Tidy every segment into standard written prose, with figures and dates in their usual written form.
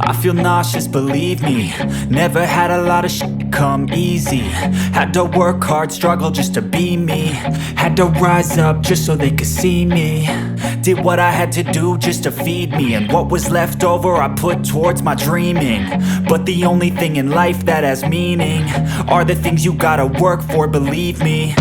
I feel nauseous, believe me. Never had a lot of shit come easy. Had to work hard, struggle just to be me. Had to rise up just so they could see me. Did what I had to do just to feed me. And what was left over I put towards my dreaming. But the only thing in life that has meaning are the things you gotta work for, believe me.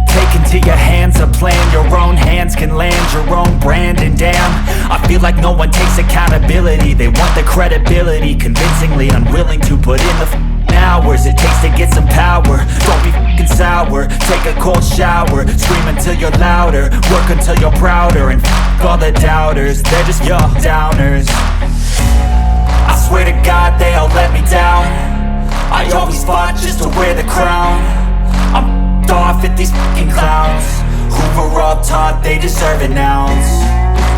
Take into your hands a plan. Your own hands can land your own brand. And damn, I feel like no one takes accountability. They want the credibility, convincingly unwilling to put in the hours it takes to get some power. Don't be f***ing sour. Take a cold shower. Scream until you're louder. Work until you're prouder. And f*** all the doubters, they're just your downers. I swear to God they all let me down. I always fought just to wear the crown. I'm off at these fucking clowns who were all taught they deserve an ounce.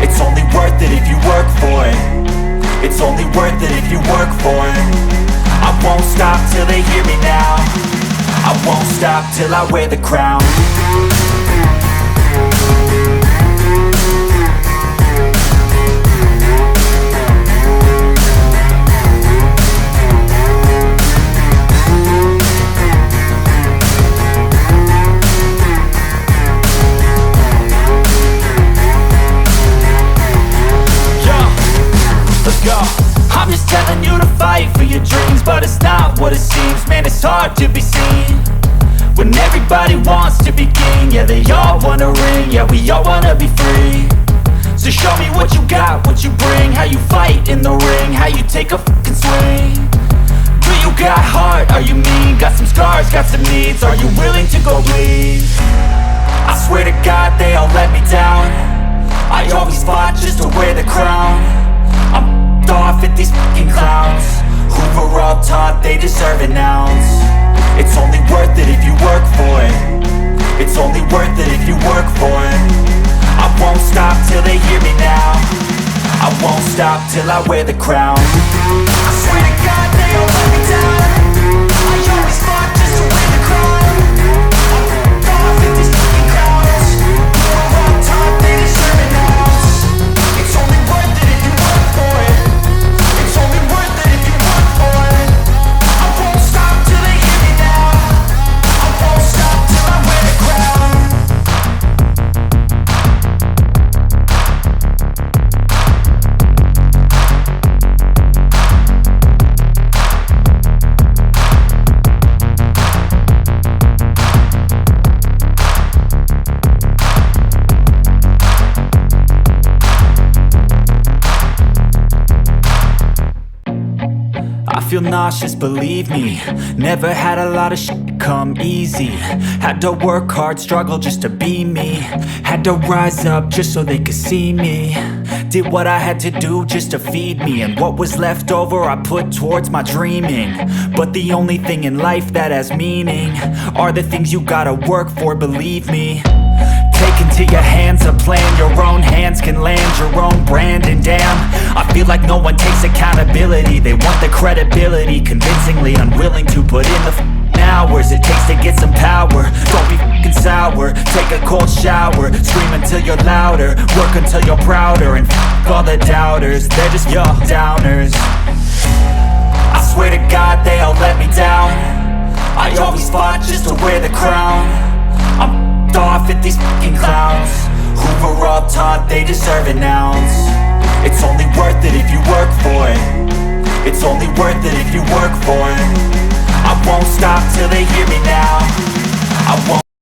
It's only worth it if you work for it. It's only worth it if you work for it. I won't stop till they hear me now. I won't stop till I wear the crown. I'm just telling you to fight for your dreams, but it's not what it seems. Man, it's hard to be seen when everybody wants to be king. Yeah, they all wanna ring, yeah, we all wanna be free. So show me what you got, what you bring, how you fight in the ring, how you take a fucking swing. Do you got heart, are you mean? Got some scars, got some needs, are you willing to go bleed? I swear to God they all let me down. I always fought just to wear the crown. I'm off at these fucking clowns who were all taught they deserve an ounce. It's only worth it if you work for it. It's only worth it if you work for it. I won't stop till they hear me now. I won't stop till I wear the crown. I swear to God they all let me down. I always fought just to wear the crown. I'm off at these fucking clowns who were all taught they deserve an ounce. It's only worth it if you work for it. It's only worth it if you work for it. I won't stop till they hear me now. I won't stop till I wear the crown. I feel nauseous, believe me. Never had a lot of shit come easy. Had to work hard, struggle just to be me. Had to rise up just so they could see me. Did what I had to do just to feed me. And what was left over I put towards my dreaming. But the only thing in life that has meaning are the things you gotta work for, believe me. Take into your hands a plan. Your own hands can land your own brand. And damn, I feel like no one takes accountability. They want the credibility, convincingly unwilling to put in the hours it takes to get some power. Don't be f***ing sour. Take a cold shower. Scream until you're louder. Work until you're prouder. And f*** all the doubters, they're just your downers. I swear to God they all let me down. I always fought just to wear the crown. I'm off at these fucking clowns who were all taught they deserve an ounce. It's only worth it if you work for it. It's only worth it if you work for it. I won't stop till they hear